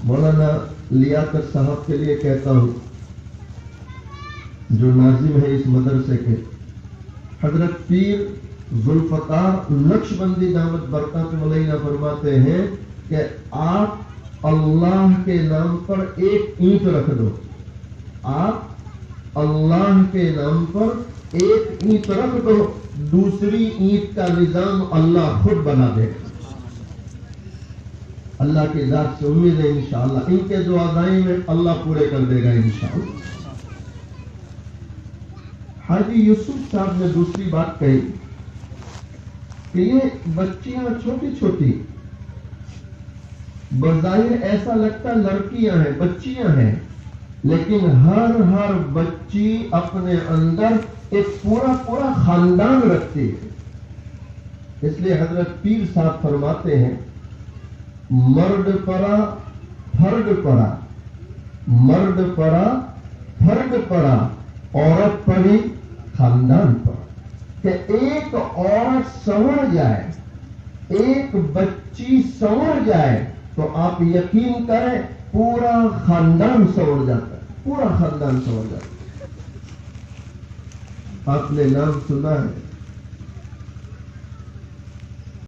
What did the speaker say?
مولانا لیاقت صاحب کے لیے کہتا ہوں جو ناظم ہے اس مدرسے کے، حضرت پیر ذوالفقار نقشبندی دامت برکات ملینہ فرماتے ہیں کہ آپ اللہ کے نام پر ایک اینٹ رکھ دو، آپ اللہ کے نام پر ایک اینٹ رکھ دو، دوسری اینٹ کا نظام اللہ خود بنا دے گا۔ اللہ کی ذات سے امید ہے انشاءاللہ ان کے جو عزائم میں اللہ پورے کر دے گا انشاءاللہ۔ حاجی یوسف صاحب نے دوسری بات کہی کہ یہ بچیاں چھوٹی چھوٹی، بظاہر ایسا لگتا لڑکیاں ہیں، بچیاں ہیں، لیکن ہر بچی اپنے اندر ایک پورا خاندان رکھتی ہے۔ اس لیے حضرت پیر صاحب فرماتے ہیں مرد پڑا فرد پڑا، مرد پڑا فرد پڑا، عورت پڑی خاندان پڑا۔ کہ ایک عورت سنور جائے، ایک بچی سنور جائے تو آپ یقین کریں پورا خاندان سنور جاتا ہے، پورا خاندان سنور جاتا ہے۔ آپ نے نام سنا ہے